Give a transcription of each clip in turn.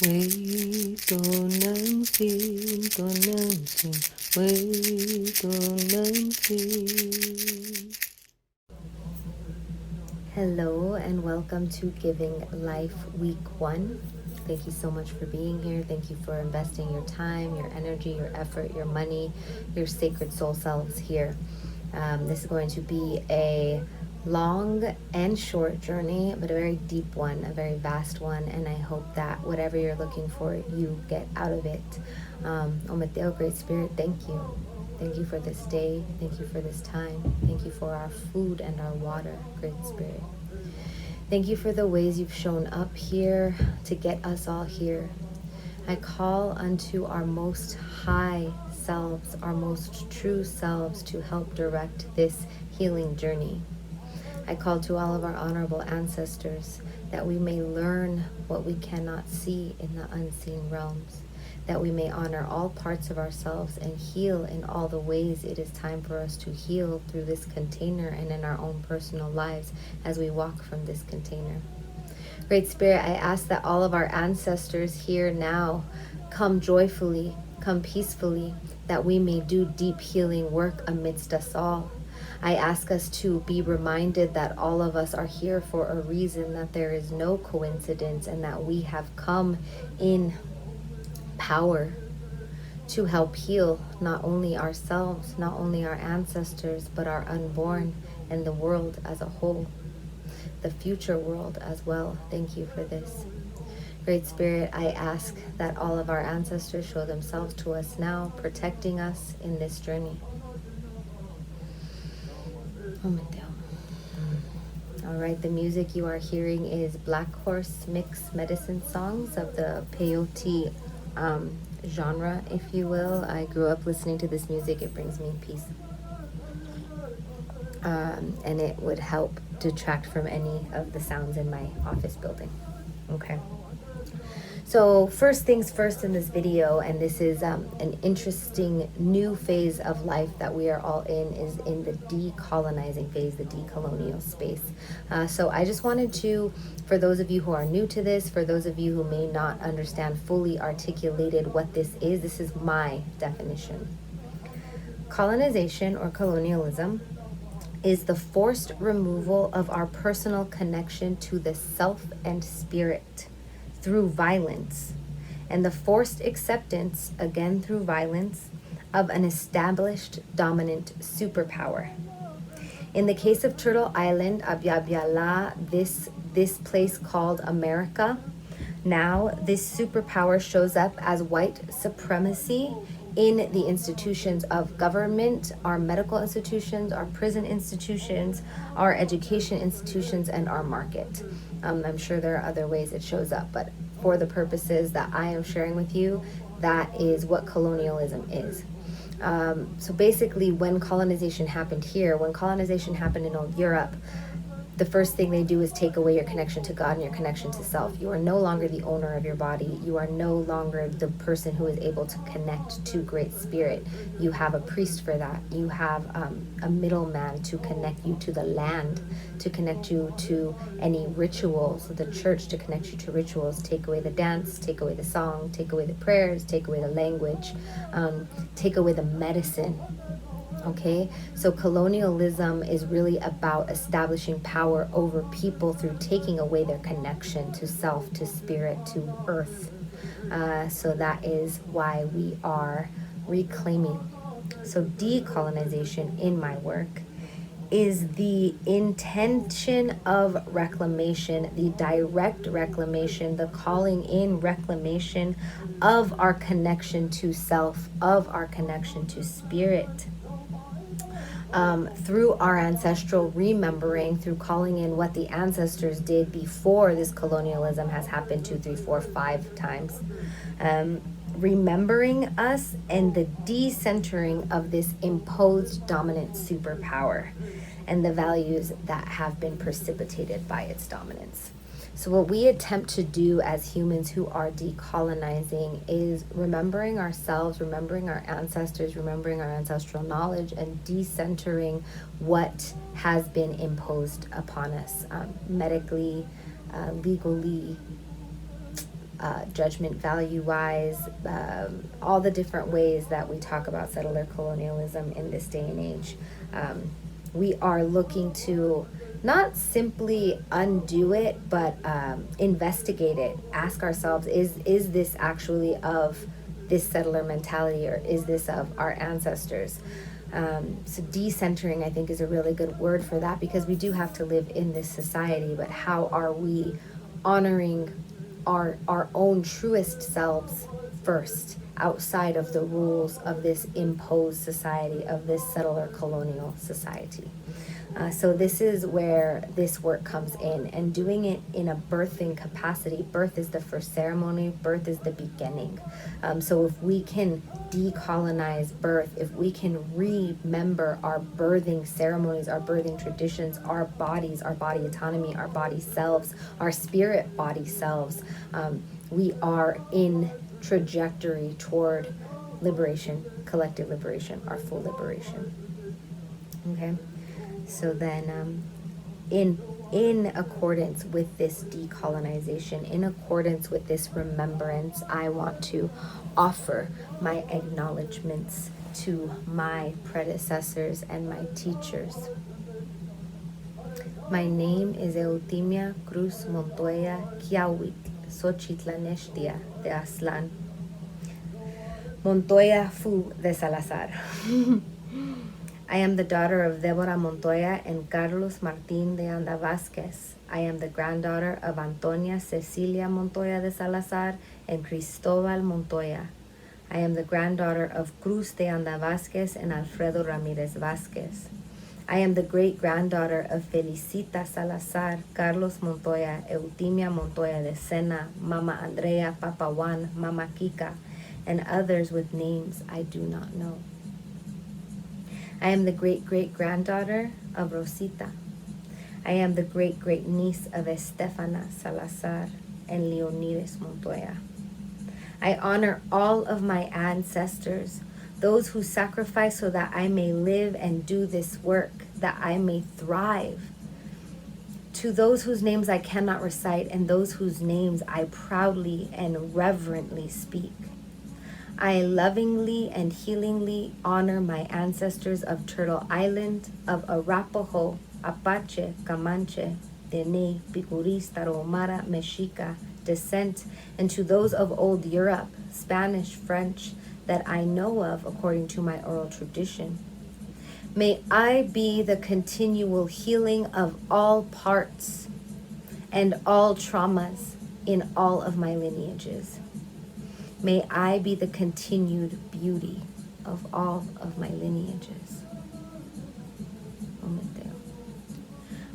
Wait on unseen, wait on unseen. Hello and welcome to Giving Life Week 1. Thank you so much for being here. Thank you for investing your time, your energy, your effort, your money, your sacred soul selves here. This is going to be a long and short journey, but a very deep one, a very vast one, and I hope that whatever you're looking for, you get out of it. Ometeo, Great Spirit, thank you. Thank you for this day. Thank you for this time. Thank you for our food and our water, Great Spirit. Thank you for the ways you've shown up here to get us all here. I call unto our most high selves, our most true selves, to help direct this healing journey. I call to all of our honorable ancestors that we may learn what we cannot see in the unseen realms, that we may honor all parts of ourselves and heal in all the ways it is time for us to heal through this container and in our own personal lives as we walk from this container. Great Spirit, I ask that all of our ancestors here now come joyfully, come peacefully, that we may do deep healing work amidst us all. I ask us to be reminded that all of us are here for a reason, that there is no coincidence, and that we have come in power to help heal not only ourselves, not only our ancestors, but our unborn and the world as a whole, the future world as well. Thank you for this. Great Spirit, I ask that all of our ancestors show themselves to us now, protecting us in this journey. All right, the music you are hearing is Black Horse Mix Medicine songs of the peyote genre, if you will. I grew up listening to this music. It brings me peace. And it would help detract from any of the sounds in my office building. Okay. So first things first in this video, and this is an interesting new phase of life that we are all in, is in the decolonizing phase, the decolonial space. So I just wanted to, for those of you who are new to this, for those of you who may not understand fully articulated what this is my definition. Colonization or colonialism is the forced removal of our personal connection to the self and spirit through violence, and the forced acceptance, again through violence, of an established dominant superpower. In the case of Turtle Island, Abyabyala, this place called America, now this superpower shows up as white supremacy in the institutions of government, our medical institutions, our prison institutions, our education institutions, and our market. I'm sure there are other ways it shows up, but for the purposes that I am sharing with you, that is what colonialism is. So basically, when colonization happened here, when colonization happened in old Europe, the first thing they do is take away your connection to God and your connection to self. You are no longer the owner of your body. You are no longer the person who is able to connect to Great Spirit. You have a priest for that. You have a middleman to connect you to the land, to connect you to any rituals, the church to connect you to rituals. Take away the dance, take away the song, take away the prayers, take away the language, take away the medicine. Okay, so colonialism is really about establishing power over people through taking away their connection to self, to spirit, to earth. So that is why we are reclaiming. So decolonization in my work is the intention of reclamation, the direct reclamation, the calling in reclamation of our connection to self, of our connection to spirit. Through our ancestral remembering, through calling in what the ancestors did before this colonialism has happened 2, 3, 4, 5 times. Remembering us and the decentering of this imposed dominant superpower and the values that have been precipitated by its dominance. So what we attempt to do as humans who are decolonizing is remembering ourselves, remembering our ancestors, remembering our ancestral knowledge, and decentering what has been imposed upon us medically, legally, judgment value-wise, all the different ways that we talk about settler colonialism in this day and age. We are looking to not simply undo it, but investigate it. Ask ourselves, is this actually of this settler mentality, or is this of our ancestors? So decentering, I think, is a really good word for that, because we do have to live in this society, but how are we honoring our own truest selves first, outside of the rules of this imposed society, of this settler colonial society? So this is where this work comes in, and doing it in a birthing capacity. Birth is the first ceremony. Birth is the beginning. So if we can decolonize birth, if we can remember our birthing ceremonies, our birthing traditions, our bodies, our body autonomy, our body selves, our spirit body selves, we are in trajectory toward liberation, collective liberation, our full liberation. Okay? So then, in accordance with this decolonization, in accordance with this remembrance, I want to offer my acknowledgments to my predecessors and my teachers. My name is Eutimia Cruz Montoya Kiawit, Xochitlanextia de Aztlán. Montoya Fu de Salazar. I am the daughter of Deborah Montoya and Carlos Martín de Anda Vázquez. I am the granddaughter of Antonia Cecilia Montoya de Salazar and Cristobal Montoya. I am the granddaughter of Cruz de Anda Vázquez and Alfredo Ramírez Vázquez. I am the great-granddaughter of Felicita Salazar, Carlos Montoya, Eutimia Montoya de Sena, Mama Andrea, Papa Juan, Mama Kika, and others with names I do not know. I am the great-great-granddaughter of Rosita. I am the great-great-niece of Estefana Salazar and Leonides Montoya. I honor all of my ancestors, those who sacrifice so that I may live and do this work, that I may thrive. To those whose names I cannot recite and those whose names I proudly and reverently speak, I lovingly and healingly honor my ancestors of Turtle Island, of Arapaho, Apache, Comanche, Dene, Picuris, Tarahumara, Mexica descent, and to those of old Europe, Spanish, French, that I know of according to my oral tradition. May I be the continual healing of all parts and all traumas in all of my lineages. May I be the continued beauty of all of my lineages.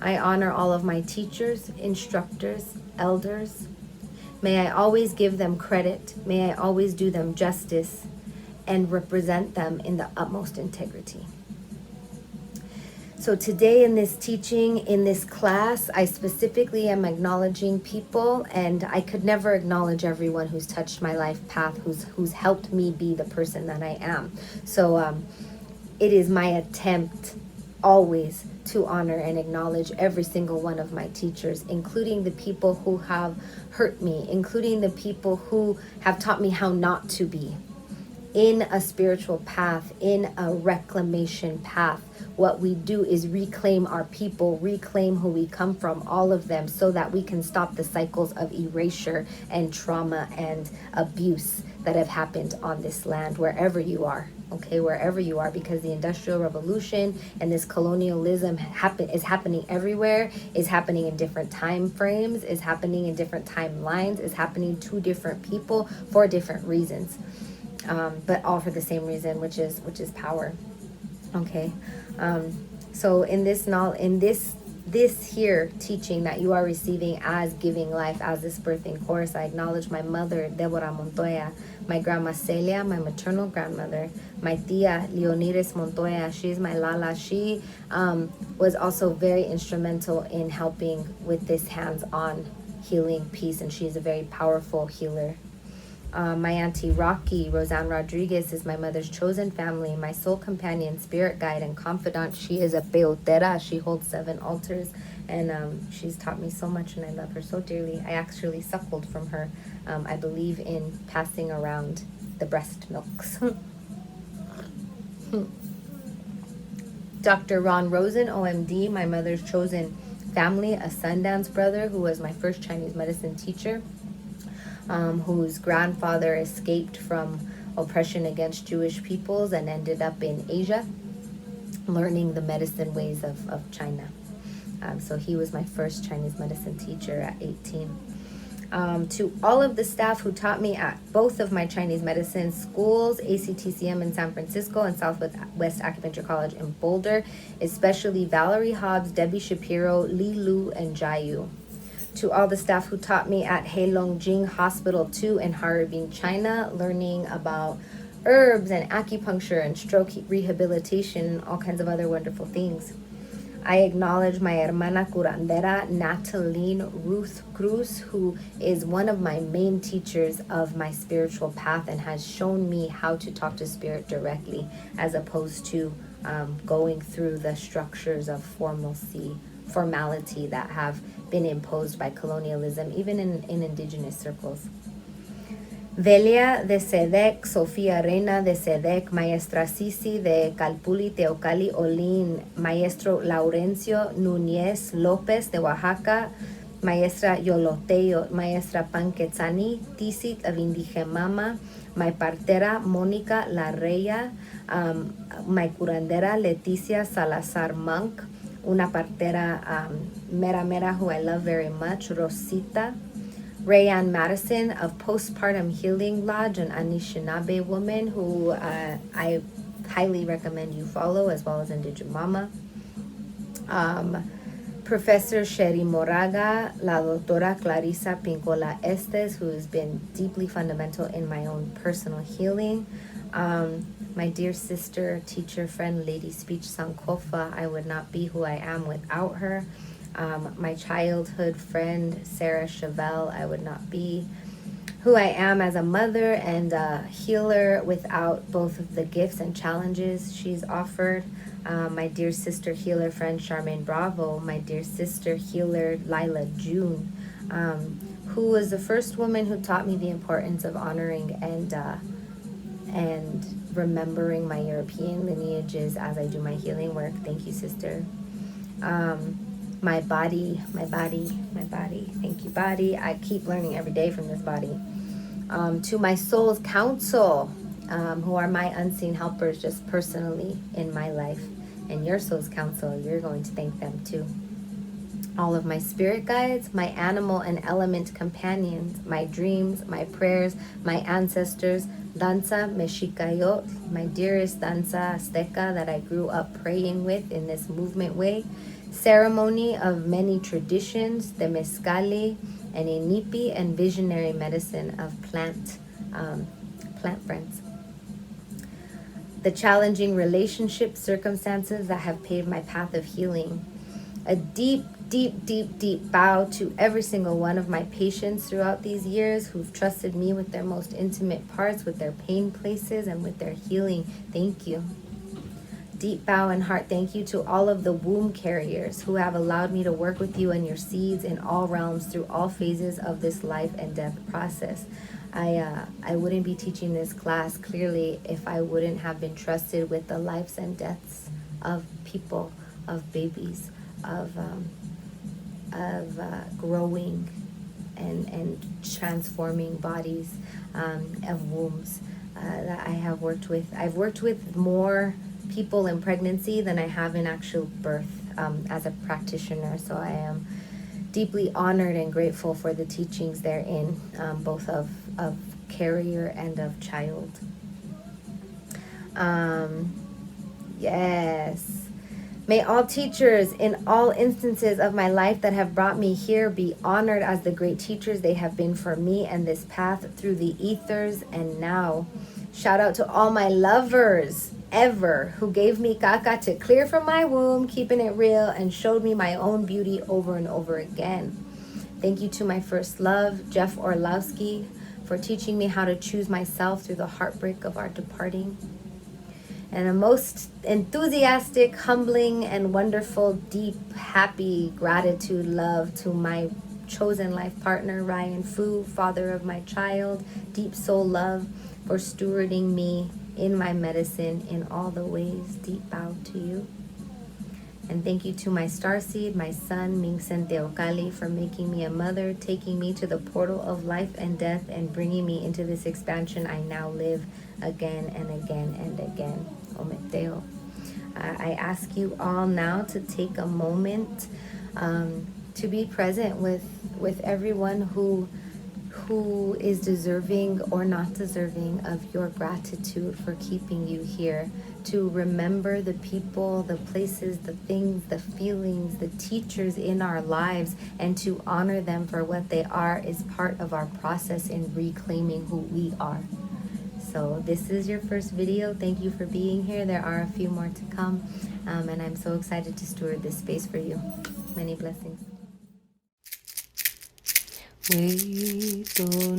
I honor all of my teachers, instructors, elders. May I always give them credit. May I always do them justice and represent them in the utmost integrity. So today in this teaching, in this class, I specifically am acknowledging people, and I could never acknowledge everyone who's touched my life path, who's helped me be the person that I am. So it is my attempt always to honor and acknowledge every single one of my teachers, including the people who have hurt me, including the people who have taught me how not to be. In a spiritual path, in a reclamation path, what we do is reclaim our people, reclaim who we come from, all of them, so that we can stop the cycles of erasure and trauma and abuse that have happened on this land, wherever you are, okay, wherever you are, because the Industrial Revolution and this colonialism is happening everywhere, is happening in different time frames, is happening in different timelines, is happening to different people for different reasons. But all for the same reason, which is power. Okay, so in this here teaching that you are receiving as Giving Life, as this birthing course, I acknowledge my mother, Deborah Montoya, my grandma Celia, my maternal grandmother, my tia Leonides Montoya. She's my Lala. She was also very instrumental in helping with this hands-on healing piece, and she's a very powerful healer. My auntie Rocky, Roseanne Rodriguez, is my mother's chosen family, my soul companion, spirit guide, and confidant. She is a peotera. She holds 7 altars, and she's taught me so much, and I love her so dearly. I actually suckled from her. I believe in passing around the breast milks. Dr. Ron Rosen, OMD, my mother's chosen family, a Sundance brother who was my first Chinese medicine teacher, whose grandfather escaped from oppression against Jewish peoples and ended up in Asia, learning the medicine ways of China. So he was my first Chinese medicine teacher at 18. To all of the staff who taught me at both of my Chinese medicine schools, ACTCM in San Francisco and Southwest Acupuncture College in Boulder, especially Valerie Hobbs, Debbie Shapiro, Li Lu, and Jiayu. To all the staff who taught me at Heilongjiang Hospital 2 in Harbin, China, learning about herbs and acupuncture and stroke rehabilitation and all kinds of other wonderful things. I acknowledge my hermana curandera, Nataline Ruth Cruz, who is one of my main teachers of my spiritual path and has shown me how to talk to spirit directly, as opposed to going through the structures of formality that have been imposed by colonialism, even in indigenous circles. Velia de Sedec, Sofía Reina de Sedec, Maestra Sisi de Calpuli, Teocali, Olin, Maestro Laurencio Núñez López de Oaxaca, Maestra Yoloteo, Maestra Panquetzani, Tisic of Indigemama, my partera Mónica Larreya, my curandera Leticia Salazar Monk, una partera mera who I love very much, Rosita, Rayanne Madison of Postpartum Healing Lodge, an Anishinaabe woman who I highly recommend you follow, as well as Indigimama. Professor Sherry Moraga, La Doctora Clarisa Pincola Estes, who has been deeply fundamental in my own personal healing. My dear sister, teacher, friend, Lady Speech Sankofa, I would not be who I am without her. My childhood friend, Sarah Chevelle, I would not be who I am as a mother and a healer without both of the gifts and challenges she's offered. My dear sister, healer, friend, Charmaine Bravo, my dear sister, healer, Lila June, who was the first woman who taught me the importance of honoring and remembering my European lineages as I do my healing work. Thank you, sister. My body. Thank you, body. I keep learning every day from this body. To my soul's council, who are my unseen helpers just personally in my life. And your soul's council, you're going to thank them too. All of my spirit guides, my animal and element companions, my dreams, my prayers, my ancestors, Danza Mexicayot, my dearest Danza Azteca that I grew up praying with in this movement way, ceremony of many traditions, the Mezcali and Inipi, and visionary medicine of plant friends. The challenging relationship circumstances that have paved my path of healing. A deep bow to every single one of my patients throughout these years who've trusted me with their most intimate parts, with their pain places, and with their healing. Thank you. Deep bow and heart thank you to all of the womb carriers who have allowed me to work with you and your seeds in all realms through all phases of this life and death process. I wouldn't be teaching this class clearly if I wouldn't have been trusted with the lives and deaths of people, of babies, of growing and transforming bodies, of wombs that I have worked with. I've worked with more people in pregnancy than I have in actual birth as a practitioner, so I am deeply honored and grateful for the teachings therein, both of carrier and of child. Yes. May all teachers in all instances of my life that have brought me here be honored as the great teachers they have been for me and this path through the ethers and now. Shout out to all my lovers ever who gave me caca to clear from my womb, keeping it real, and showed me my own beauty over and over again. Thank you to my first love, Jeff Orlowski, for teaching me how to choose myself through the heartbreak of our departing. And a most enthusiastic, humbling, and wonderful, deep, happy gratitude, love to my chosen life partner, Ryan Fu, father of my child. Deep soul love for stewarding me in my medicine in all the ways. Deep bow to you. And thank you to my starseed, my son, Mingsen Teocalli, for making me a mother, taking me to the portal of life and death, and bringing me into this expansion I now live again and again and again. Ometeo. I ask you all now to take a moment to be present with everyone who is deserving or not deserving of your gratitude for keeping you here, to remember the people, the places, the things, the feelings, the teachers in our lives, and to honor them for what they are is part of our process in reclaiming who we are. So this is your first video. Thank you for being here. There are a few more to come, and I'm so excited to steward this space for you. Many blessings. Wait on